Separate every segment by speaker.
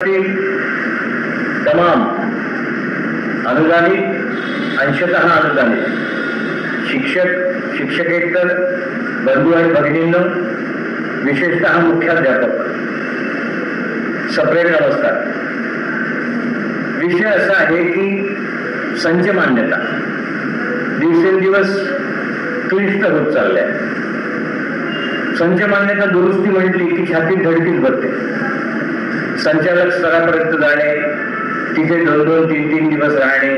Speaker 1: तमाम अनुदानित अंशतः अनुदानित शिक्षक शिक्षकेतर बंधू आणि भगिनींनो, विशेषतः मुख्याध्यापक, सप्रेम नमस्कार। विषय असा आहे की संच मान्यता दिवसेंदिवस क्लिष्ट होत चालल्या। संच मान्यता दुरुस्ती म्हटली की छातीत धडकीच भरते। संचालक स्तरापर्यंत जाणे, तिथे 2-2-3-3 दिवस राहणे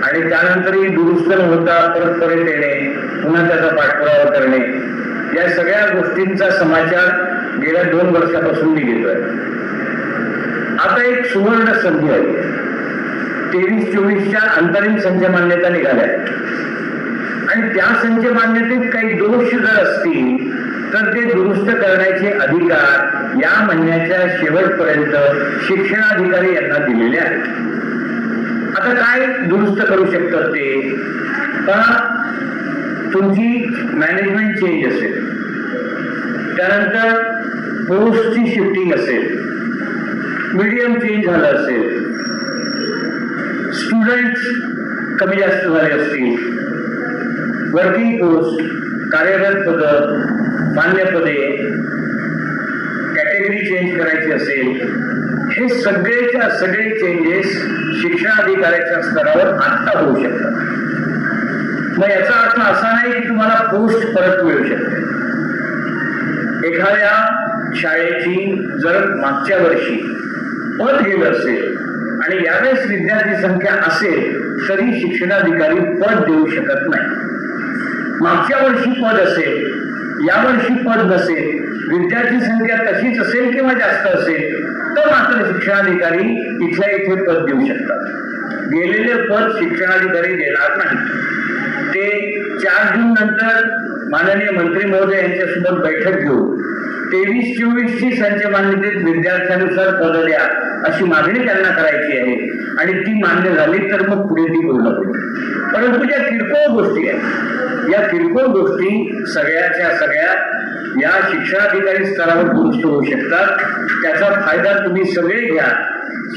Speaker 1: आणि त्यानंतरही दुरुस्त न होता परत येणे, पुन्हा त्याचा पाठपुरावा करणे, या सगळ्या गोष्टींचा समाचार गेल्या 2 वर्षापासून मी घेतोय। आता एक सुवर्ण संधी आहे। 23-24च्या अंतरिम संच मान्यता निघाल्या आणि त्या संच मान्यतेत काही दोष जर असतील तर ते दुरुस्त करण्याचे अधिकार या महिन्याच्या शेवटपर्यंत शिक्षणाधिकारी यांना दिलेले आहेत। आता काय दुरुस्त करू शकतात ते? तुमची मॅनेजमेंट चेंज असेल, त्यानंतर पोस्टची शिफ्टिंग असेल, मीडियम चेंज झालं असेल, स्टुडंट्स कमी जास्त झाले असतील, वर्किंग पोस्ट, कार्यरत पद, मान्य पदे, कॅटेगरी चेंज करायची असेल, हे सगळेच्या सगळे चेंजेस शिक्षणाधिकाऱ्याच्या स्तरावर आता होऊ शकतात। मग याचा अर्थ असा नाही की तुम्हाला पोस्ट परत मिळू शकते। एखाद्या शाळेची जर मागच्या वर्षी पद गेलं असेल आणि यावेळेस विद्यार्थी संख्या असेल तरी शिक्षणाधिकारी पद देऊ शकत नाही। मागच्या वर्षी पद असेल, यावर्षी पद नसेल, विद्यार्थी संख्या तशीच असेल किंवा जास्त असेल तर मात्र शिक्षणाधिकारी इथल्या इथे पद देऊ शकतात। गेलेले पद शिक्षणाधिकारी देणार नाही। ते 4 जून नंतर माननीय मंत्री महोदय यांच्यासोबत बैठक घेऊन 23-24ची संच मान्यतेत विद्यार्थ्यानुसार पद द्या अशी मागणी त्यांना करायची आहे आणि ती मान्य झाली तर मग पुढे ती पूर्ण होईल। परंतु ज्या किरकोळ गोष्टी आहेत, या किरकोळ गोष्टी सगळ्याच्या सगळ्या या शिक्षणाधिकारी स्तरावर दुरुस्त होऊ शकतात। त्याचा फायदा तुम्ही सगळे घ्या।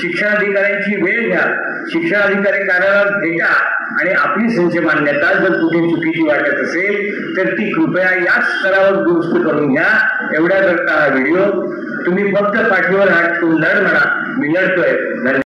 Speaker 1: शिक्षणाधिकाऱ्यांची वेळ घ्या, शिक्षणाधिकारी कार्यालयात भेटा आणि आपली संच मान्यता जर कुठे चुकीची वाटत असेल तर ती कृपया याच स्तरावर दुरुस्त करून घ्या। एवढ्या करता हा व्हिडिओ तुम्ही फक्त पाठीवर हात ठेवून लढ म्हणा, मी लढतोय।